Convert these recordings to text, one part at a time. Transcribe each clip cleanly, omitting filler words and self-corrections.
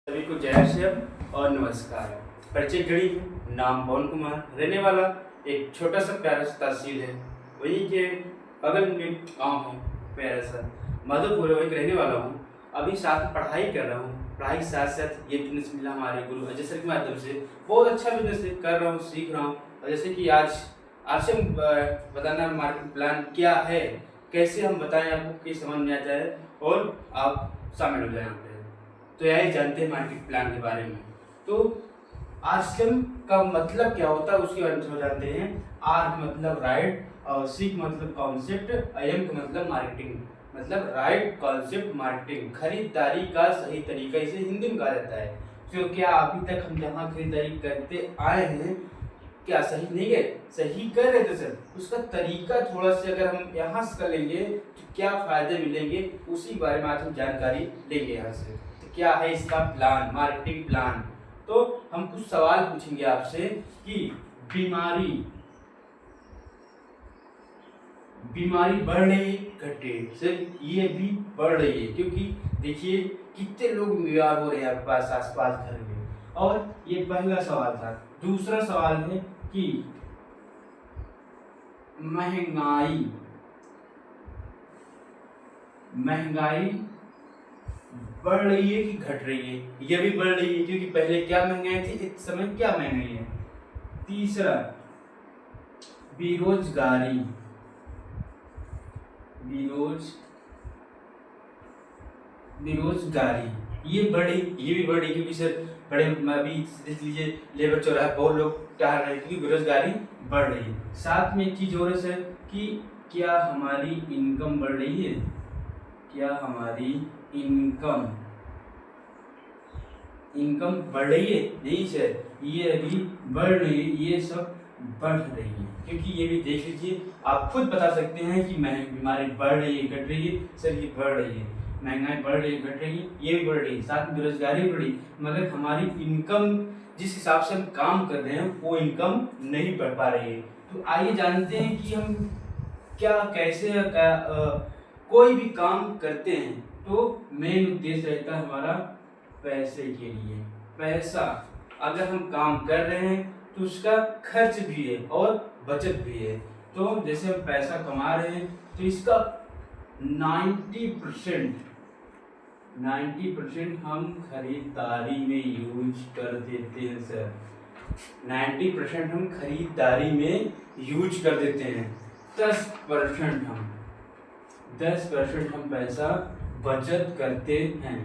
सभी को जय श्याम और नमस्कार। परिचय घड़ी है, नाम पवन कुमार, रहने वाला एक छोटा सा प्यारा सा तहसील है, वही के बगल में गांव है प्यारा सा मधुपुर, वही रहने वाला हूँ। अभी साथ में पढ़ाई कर रहा हूँ, पढ़ाई के साथ साथ ये बिजनेस मिला हमारे गुरु अजय सर के माध्यम से, बहुत अच्छा बिजनेस कर रहा हूँ, सीख रहा हूँ। और जैसे कि आज से हम बताना मार्केट प्लान क्या है, कैसे हम बताएं आपको कि समझ में आ जाए और आप शामिल हो जाए। तो यही जानते हैं मार्केट प्लान के बारे में। तो आरसीएम का मतलब क्या होता है उसके बारे में जानते हैं। आर का मतलब राइट, और सी का मतलब कॉन्सेप्ट, एम का मतलब मार्केटिंग, मतलब राइट कॉन्सेप्ट मार्केटिंग, खरीदारी का सही तरीका, इसे हिंदी में कहा जाता है। तो क्या अभी तक हम जहाँ खरीदारी करते आए हैं क्या सही नहीं है, सही कर रहे थे सर, उसका तरीका थोड़ा सा अगर हम यहाँ से कर लेंगे तो क्या फायदे मिलेंगे उसी बारे में आज हम जानकारी लेंगे यहाँ से। तो क्या है इसका प्लान, मार्केटिंग प्लान। तो हम कुछ सवाल पूछेंगे आपसे कि बीमारी बढ़ रही है घट रही है सर, ये भी बढ़ रही है क्योंकि देखिए कितने लोग बीमार हो रहे हैं आपके पास आसपास घर में। और ये पहला सवाल था। दूसरा सवाल है कि महंगाई बढ़ रही है कि घट रही है। ये भी बढ़ रही है क्योंकि पहले क्या महंगाई थी, इस समय क्या महंगाई है। तीसरा बेरोजगारी, ये भी बढ़ी क्योंकि सर बड़े अभी देख लीजिए लेबर चौराहा बहुत लोग टहल रहे हैं क्योंकि बेरोजगारी बढ़ रही है। साथ में एक चीज और है सर कि क्या हमारी इनकम बढ़ रही है, क्या हमारी इनकम बढ़ रही है। नहीं सर, ये अभी बढ़ रही है, ये सब बढ़ रही है क्योंकि ये भी देख लीजिए आप खुद बता सकते हैं कि बीमारी बढ़ रही है घट रही है। सर ये बढ़ रही है, महंगाई बढ़ रही है घट रही है, ये भी बढ़ रही है, साथ में बेरोजगारी बढ़ रही है, मगर हमारी इनकम जिस हिसाब से हम काम कर रहे हैं वो इनकम नहीं बढ़ पा रही है। तो आइए जानते हैं कि हम क्या कैसे कोई भी काम करते हैं तो मेन उद्देश्य रहता है हमारा पैसे के लिए। पैसा अगर हम काम कर रहे हैं तो उसका खर्च भी है और बचत भी है। तो जैसे हम पैसा कमा रहे हैं तो इसका 90% हम खरीदारी में यूज कर देते हैं सर। 90% हम खरीदारी में यूज कर देते हैं। 10% हम पैसा बचत करते हैं।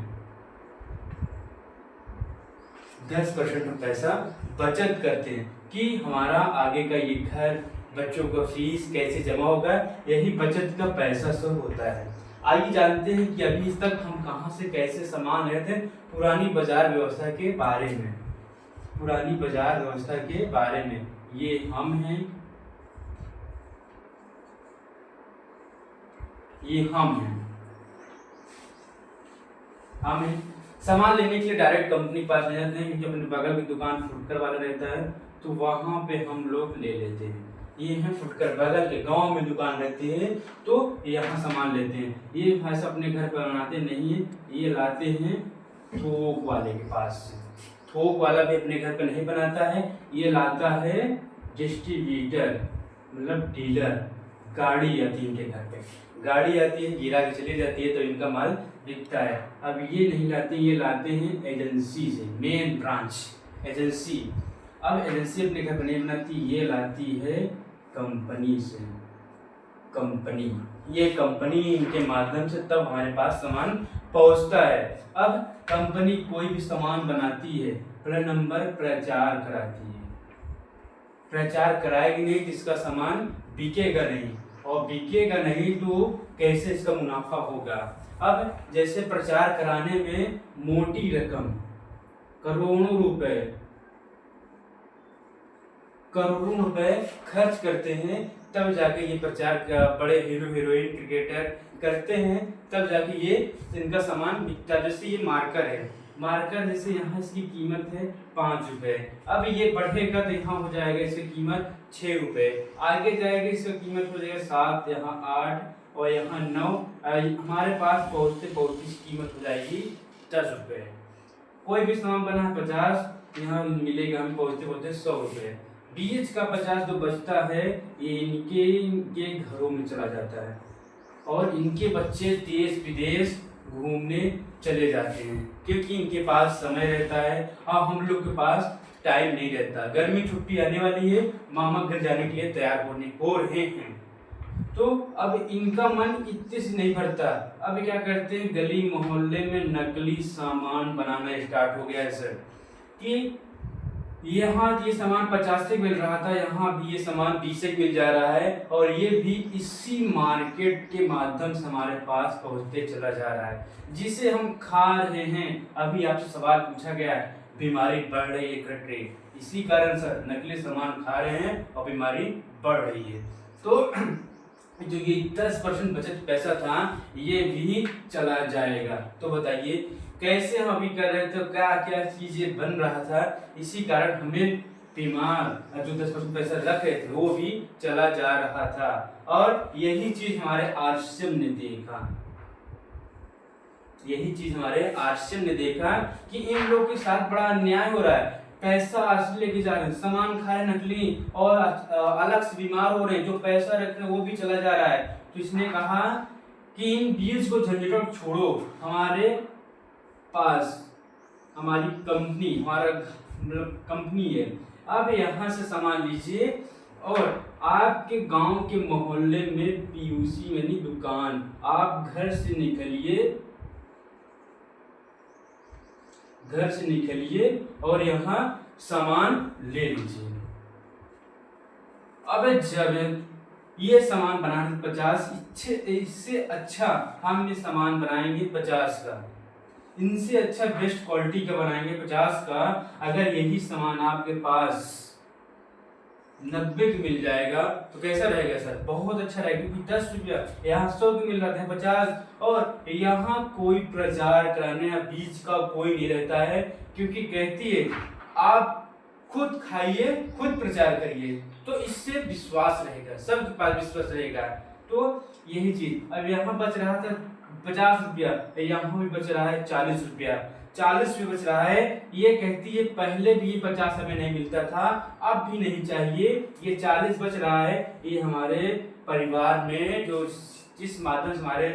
10% हम पैसा बचत करते हैं कि हमारा आगे का ये घर, बच्चों का फीस कैसे जमा होगा, यही बचत का पैसा सब होता है। आइए जानते हैं कि अभी तक हम कहां से कैसे सामान ले थे पुरानी बाजार व्यवस्था के बारे में। पुरानी बाजार व्यवस्था के बारे में ये हम हैं, ये हम हैं। सामान लेने के लिए डायरेक्ट कंपनी पास ले जाते हैं क्योंकि अपने बगल की दुकान फुटकर वाला रहता है तो वहां पे हम लोग ले लेते हैं। ये है फुटकर, बगल के गांव में दुकान रहती है तो यहाँ सामान लेते हैं। ये भाई अपने घर पर बनाते नहीं है, ये लाते हैं थोक वाले के पास से। थोक वाला भी अपने घर पर नहीं बनाता है, ये लाता है डिस्ट्रीब्यूटर मतलब डीलर। गाड़ी आती है इनके घर पे, गाड़ी आती है गिरा के चली जाती है तो इनका माल बिकता है। अब ये नहीं लाते, ये लाते हैं एजेंसी से, मेन ब्रांच एजेंसी। अब एजेंसी अपने घर पर नहीं बनाती, ये लाती है कंपनी से। कंपनी, ये कंपनी इनके माध्यम से तब हमारे पास सामान पहुंचता है। अब कंपनी कोई भी सामान बनाती है पहला नंबर प्रचार कराती है। प्रचार कराएगी नहीं तो इसका सामान बिकेगा नहीं, और बिकेगा नहीं तो कैसे इसका मुनाफा होगा। अब जैसे प्रचार कराने में मोटी रकम करोड़ों रुपए खर्च करते हैं तब जाके ये प्रचार का बड़े हीरो हीरोइन क्रिकेटर करते हैं तब जाके ये इनका सामान बिकता है। जैसे ये मार्कर है, मार्कर जैसे यहाँ इसकी कीमत है 5 रुपए, अब ये बढ़ेगा तो यहाँ हो जाएगा इसकी कीमत 6 रुपए, आगे जाएगा इसका कीमत हो जाएगा 7, यहाँ 8 और यहाँ 9, हमारे पास पहुँचते पहुँचते कीमत हो जाएगी 10 रुपए। कोई भी सामान बना है 50, यहाँ मिलेगा हमें पहुँचते पहुँचते 100 रुपये। बीच का 50 जो बचता है ये इनके घरों में चला जाता है और इनके बच्चे देश विदेश घूमने चले जाते हैं, क्योंकि इनके पास समय रहता है और हम लोग के पास टाइम नहीं रहता। गर्मी छुट्टी आने वाली है, मामा घर जाने के लिए तैयार हो रहे हैं। तो अब इनका मन इतने से नहीं भरता, अब क्या करते हैं, गली मोहल्ले में नकली सामान बनाना स्टार्ट हो गया है सर, कि यहाँ ये सामान 50 से मिल रहा था, यहाँ भी ये सामान 20 से मिल जा रहा है और ये भी इसी मार्केट के माध्यम से हमारे पास पहुँचते चला जा रहा है, जिसे हम खा रहे हैं। अभी आपसे सवाल पूछा गया है, बीमारी बढ़ रही है घट रही, इसी कारण सर नकली सामान खा रहे हैं और बीमारी बढ़ रही है। तो जो ये 10% बचत पैसा था ये भी चला जाएगा। तो बताइए कैसे हम अभी कर रहे थे, तो क्या क्या चीजें बन रहा था, इसी कारण हमें बीमार जो 10% पैसा रख रहे थे वो भी चला जा रहा था। और यही चीज हमारे आरसीएम ने देखा, यही चीज हमारे आरसीएम ने देखा कि इन लोगों के साथ बड़ा अन्याय हो रहा है, पैसा असली लेके जा रहे हैं, सामान खा रहे नकली और अलग से बीमार हो रहे हैं, जो पैसा रख रहे हैं वो भी चला जा रहा है। तो इसने कहा कि इन बीज को झंझट छोड़ो, हमारे पास हमारी कंपनी, हमारा मतलब कंपनी है, अब यहाँ से सामान लीजिए और आपके गांव के मोहल्ले में पीयूसी यानी दुकान, आप घर से निकलिए और यहाँ सामान ले लीजिए। अब जब ये सामान बनाने 50, इससे अच्छा हम ये सामान बनाएंगे 50 का, इनसे अच्छा बेस्ट क्वालिटी का बनाएंगे 50 का। अगर यही सामान आपके पास 90 की मिल जाएगा तो कैसा रहेगा सर, बहुत अच्छा रहेगा, क्योंकि 10 रुपया यहाँ 100 की मिल रहा था 50, और यहाँ कोई प्रचार कराने या बीच का कोई नहीं रहता है, क्योंकि कहती है आप खुद खाइए खुद प्रचार करिए, तो इससे विश्वास रहेगा, सबके पास विश्वास रहेगा। तो यही चीज अब यहाँ बच रहा था 50 रुपया, यहाँ भी बच रहा है 40 रुपया, 40 रुपये बच रहा है। ये कहती है पहले भी 50 हमें नहीं मिलता था, अब भी नहीं चाहिए, ये 40 बच रहा है, ये हमारे परिवार में जो जिस माध्यम से हमारे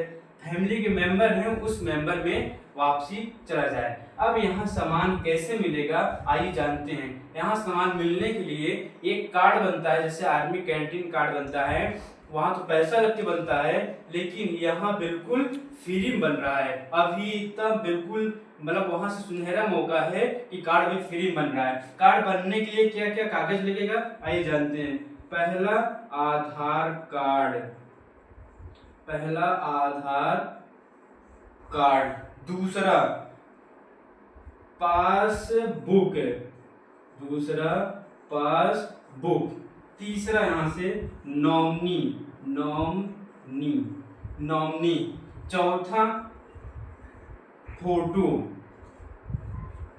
फैमिली के मेंबर हैं उस मेंबर में वापसी चला जाए। अब यहाँ सामान कैसे मिलेगा आइए जानते हैं। यहाँ सामान मिलने के लिए एक कार्ड बनता है, जैसे आर्मी कैंटीन कार्ड बनता है, वहां तो पैसा लग के बनता है, लेकिन यहाँ बिल्कुल फ्री बन रहा है। अभी तक बिल्कुल मतलब वहां से सुनहरा मौका है कि कार्ड भी फ्री बन रहा है। कार्ड बनने के लिए क्या क्या कागज लगेगा आइए जानते हैं। पहला आधार कार्ड, पहला आधार कार्ड, दूसरा पासबुक, दूसरा पासबुक, तीसरा यहाँ से नॉमिनी, नॉमिनी, चौथा फोटो,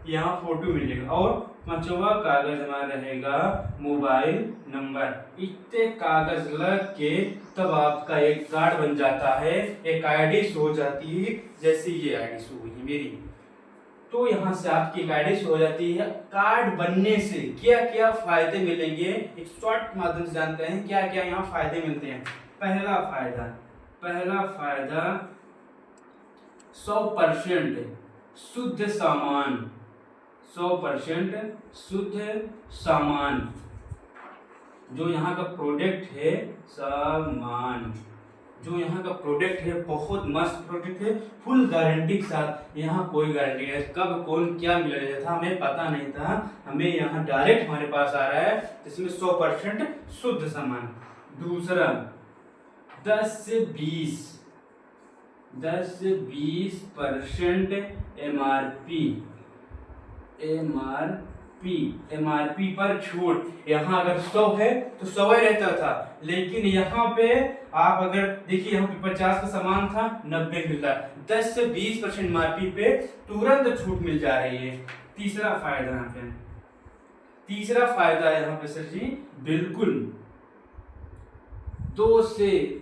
यहाँ फोटो मिलेगा, और पांचवा कागज हमारा रहेगा मोबाइल नंबर। इतने कागज लग के तब आपका एक कार्ड बन जाता है, एक आईडी शो हो जाती है, जैसे ये आईडी शो हुई है मेरी, तो यहाँ से आपकी एक आईडी शो हो जाती है। कार्ड बनने से क्या क्या फायदे मिलेंगे एक शॉर्ट माध्यम से जानते हैं, क्या क्या यहाँ फायदे मिलते हैं। पहला फायदा 100% शुद्ध सामान, 100% शुद्ध सामान, जो यहाँ का प्रोडक्ट है, सामान जो यहाँ का प्रोडक्ट है बहुत मस्त प्रोडक्ट है, फुल गारंटी के साथ। यहाँ कोई गारंटी नहीं, कब कौन क्या मिल रहा था हमें पता नहीं था, हमें यहाँ डायरेक्ट हमारे पास आ रहा है, इसमें 100% शुद्ध सामान। दूसरा 10 से 20% एमआरपी पर छूट। यहाँ अगर 100 है तो 100 ही रहता था, लेकिन यहाँ पे आप अगर देखिए यहाँ पे 50 का सामान था 90 मिलता है, 10 से 20% एमआरपी पे तुरंत छूट मिल जा रही है। तीसरा फायदा यहाँ पे सर जी बिल्कुल 2 से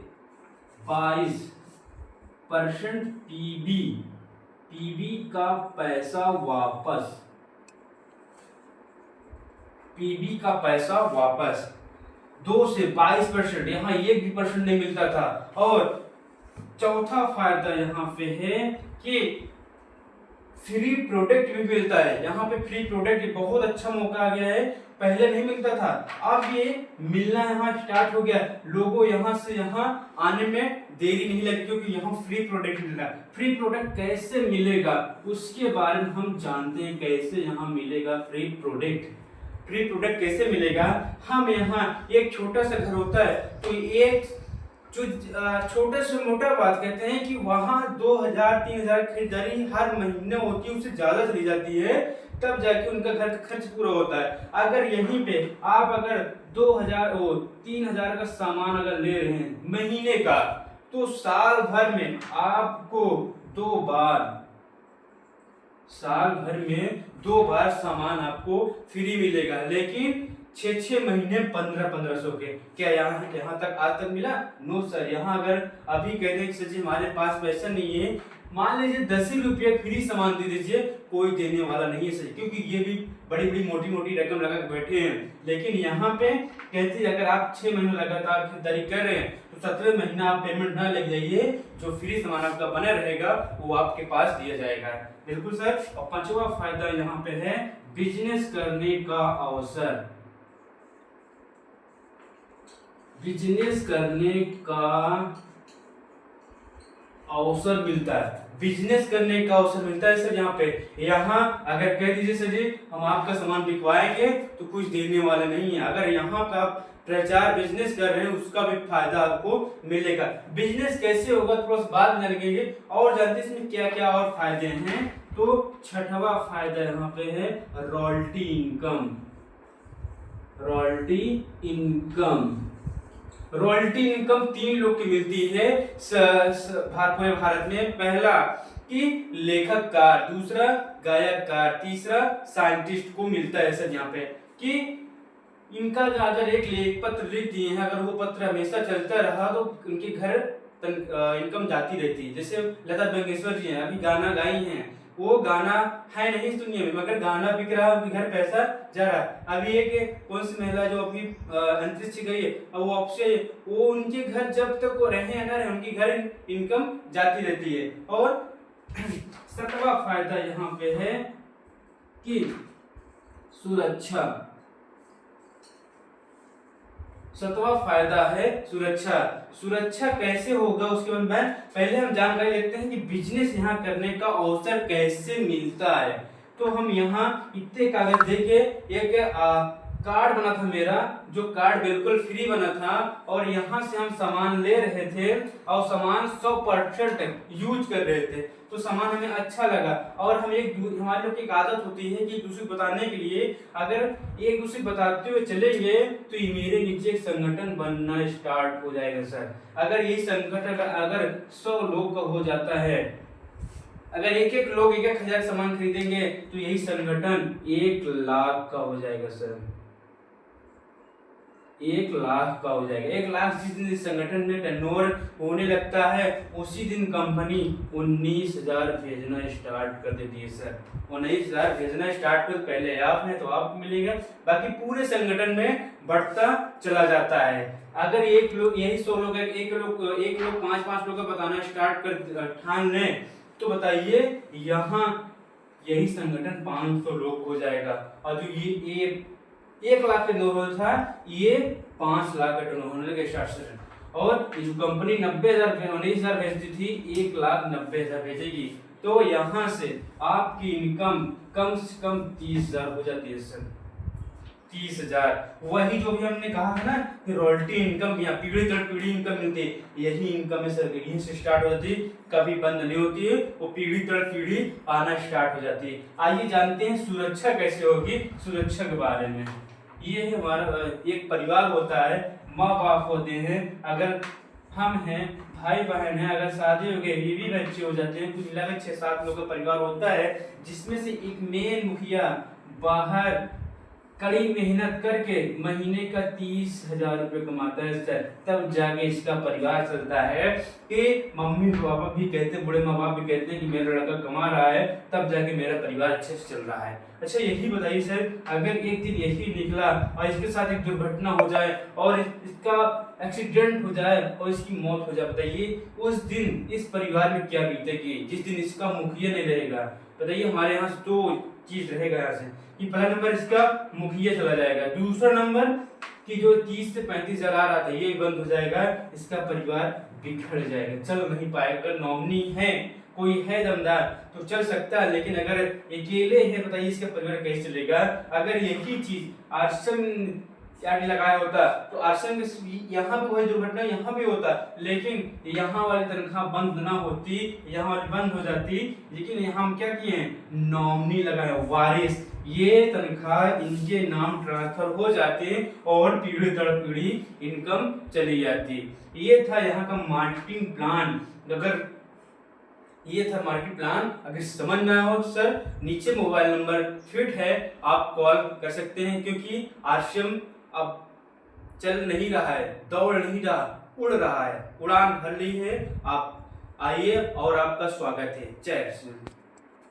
22% पीबी का पैसा वापस, पीबी का पैसा वापस 2 से 22%, यहाँ 1% नहीं मिलता था। और चौथा फायदा यहाँ पे है कि फ्री प्रोडक्ट भी मिलता है। यहाँ पे फ्री प्रोडक्ट बहुत अच्छा मौका आ गया है, पहले नहीं मिलता था, अब ये मिलना यहाँ स्टार्ट हो गया। लोगों यहाँ से यहाँ आने में देरी नहीं लगी क्योंकि यहाँ फ्री प्रोडक्ट मिल रहा है। फ्री प्रोडक्ट कैसे मिलेगा उसके बारे में हम जानते हैं, कैसे यहाँ मिलेगा फ्री प्रोडक्ट। फ्री प्रोडक्ट कैसे मिलेगा, हम यहाँ एक छोटा सा घर होता है तो एक जो छोटे से मोटा बात कहते हैं कि वहां 2000-3000 खरीदारी हर महीने होती है, उससे ज्यादा चली जाती है, तब जाके उनका घर का खर्च पूरा होता है। अगर यहीं पे आप अगर 3000 का सामान अगर ले रहे हैं महीने का, तो साल भर में आपको 2 बार, साल भर में 2 बार सामान आपको फ्री मिलेगा। लेकिन 6 महीने 1500 के। क्या यहाँ तक आज तक मिला? No sir. यहाँ अगर अभी कह दें कि सर जी हमारे पास पैसा नहीं है, मान लीजिए 10 रुपये फ्री सामान दे दीजिए, कोई देने वाला नहीं है सर, क्योंकि ये भी बड़ी बड़ी मोटी मोटी रकम लगा के बैठे हैं। लेकिन यहाँ पे कहते हैं अगर आप 6 महीने लगातार खरीदारी कर रहे हैं तो 17वें महीना आप पेमेंट ना लग जाइए, जो फ्री सामान आपका बना रहेगा वो आपके पास दिया जाएगा। बिल्कुल सर। और 5वां फायदा यहाँ पे है बिजनेस करने का अवसर। बिजनेस करने का अवसर मिलता है, बिजनेस करने का अवसर मिलता है सर। यहाँ अगर कह दीजिए सर जी हम आपका सामान बिकवाएंगे तो कुछ देने वाले नहीं है, अगर यहाँ का प्रचार बिजनेस कर रहे हैं उसका भी फायदा आपको मिलेगा। बिजनेस कैसे होगा थोड़ा सा बाद में लगेंगे और जानते हैं इसमें क्या क्या और फायदे हैं। तो 6वां फायदा यहाँ पे है royalty income. Royalty income, royalty income 3 लोग की मिलती है पूरे भारत में। पहला कि लेखककार, दूसरा गायककार, तीसरा साइंटिस्ट को मिलता है सर। यहाँ पे कि इनका अगर एक लेख पत्र लिख दिए हैं, अगर वो पत्र हमेशा चलता रहा तो उनके घर इनकम जाती रहती है। जैसे लता मंगेशकर जी हैं, अभी गाना गाई हैं, वो गाना है नहीं इस दुनिया में, मगर गाना बिक रहा है, उनके घर पैसा जा रहा है। अभी एक कौन सी महिला जो अपनी अंतरिक्ष गई है, वो ऑक्सीजन, वो उनके घर जब तक वो रहे हैं ना रहे, उनकी घर इनकम जाती रहती है। और 7वां फायदा यहाँ पे है कि सुरक्षा। 7वां फायदा है सुरक्षा। सुरक्षा कैसे होगा उसके बारे में पहले हम जानकारी लेते हैं कि बिजनेस यहाँ करने का अवसर कैसे मिलता है। तो हम यहाँ इतने कागज देके एक कार्ड बना था मेरा, जो कार्ड बिल्कुल फ्री बना था, और यहाँ से हम सामान ले रहे थे और सामान 100% यूज कर रहे थे, तो सामान हमें अच्छा लगा। और हम हमारे लोग की एक आदत होती है कि दूसरे बताने के लिए अगर एक दूसरे बताते हुए चलेंगे तो ये मेरे नीचे एक संगठन बनना स्टार्ट हो जाएगा सर। अगर यही संगठन अगर 100 लोग का हो जाता है, अगर एक लोग 1000 सामान खरीदेंगे तो यही संगठन 1 लाख का हो जाएगा सर। 1 लाख का हो जाएगा। 1 लाख जिस दिन संगठन में टर्नओवर होने लगता है उसी दिन कंपनी 19,000 भेजना स्टार्ट कर देती है सर। 19,000 भेजना स्टार्ट कर, पहले आप हैं तो आपको मिलेगा, बाकी पूरे संगठन में बढ़ता चला जाता है। अगर एक लोग यही 100 लोग एक लोग 5-5 लोग का बताना स्टार्ट कर ठान लें तो बताइए यहाँ यही संगठन 500 लोग हो जाएगा। और जो ये 1 लाख का टर्नओवर था ये 5 लाख का टर्नओवर होने लगे स्टार्ट से। और ये जो कंपनी 19,000 भेजती थी 1,90,000 भेजेगी, तो यहाँ से आपकी इनकम कम से कम 30,000 हो जाती है सर। 30,000। वही जो भी हमने कहा है ना कि रॉयल्टी इनकम या पीढ़ी दर पीढ़ी इनकम मिलती है, यही इनकम है सर, यहीं से स्टार्ट हो जाती है, कभी बंद नहीं होती है, वो पीढ़ी दर पीढ़ी आना स्टार्ट हो जाती है। आइए जानते हैं सुरक्षा कैसे होगी। सुरक्षा के बारे में ये है हमारा एक परिवार होता है, माँ बाप होते हैं, अगर हम हैं, भाई बहन है, अगर शादी हो गई, बीवी बच्चे हो जाते हैं, कुछ मिलाकर 6-7 लोग का परिवार होता है, जिसमें से एक मेन मुखिया बाहर कड़ी मेहनत करके महीने का 30,000 रुपये कमाता है सर, तब जाके इसका परिवार चलता है। कि मम्मी पापा भी कहते, बूढ़े माँ बाप भी कहते हैं कि मेरा लड़का कमा रहा है, तब जाके मेरा परिवार अच्छे से चल रहा है। अच्छा यही बताइए सर, अगर एक दिन यही निकला और इसके साथ एक दुर्घटना हो जाए और इसका एक्सीडेंट हो जाए और इसकी मौत हो जाए, बताइए उस दिन इस परिवार में क्या बीतेगी, जिस दिन इसका मुखिया नहीं रहेगा। बताइए हमारे यहाँ दो चीज रहेगा यहाँ से, कि पहला नंबर इसका मुखिया चला जाएगा, दूसरा नंबर कि जो 30 से 35,000 आ रहा था ये बंद हो जाएगा, इसका परिवार बिखर जाएगा, चल नहीं पाएगा। नॉमिनी है, कोई है दमदार तो चल सकता है, लेकिन अगर अकेले है बताइए इसका परिवार कैसे चलेगा। अगर यही चीज आश्रम आगे लगाया होता तो आश्रम के यहाँ पे वही दुर्घटना यहाँ भी होता, लेकिन यहाँ वाली तनख्वाह बंद ना होती, यहाँ वाली बंद हो जाती। लेकिन यहाँ हम क्या किए हैं, नॉमिनी लगाया, वारिस, ये तनख्वाह इनके नाम ट्रांसफर हो जाते और पीढ़ी दर पीढ़ी इनकम चली जाती। ये था यहाँ का मार्केटिंग प्लान। अगर ये था मार्केट प्लान, अगर समझ में आया हो तो सर नीचे मोबाइल नंबर फिट है, आप कॉल कर सकते हैं, क्योंकि आश्रम अब चल नहीं रहा है, दौड़ नहीं रहा, उड़ रहा है, उड़ान भर ली है। आप आइए और आपका स्वागत है। जय श्री राम।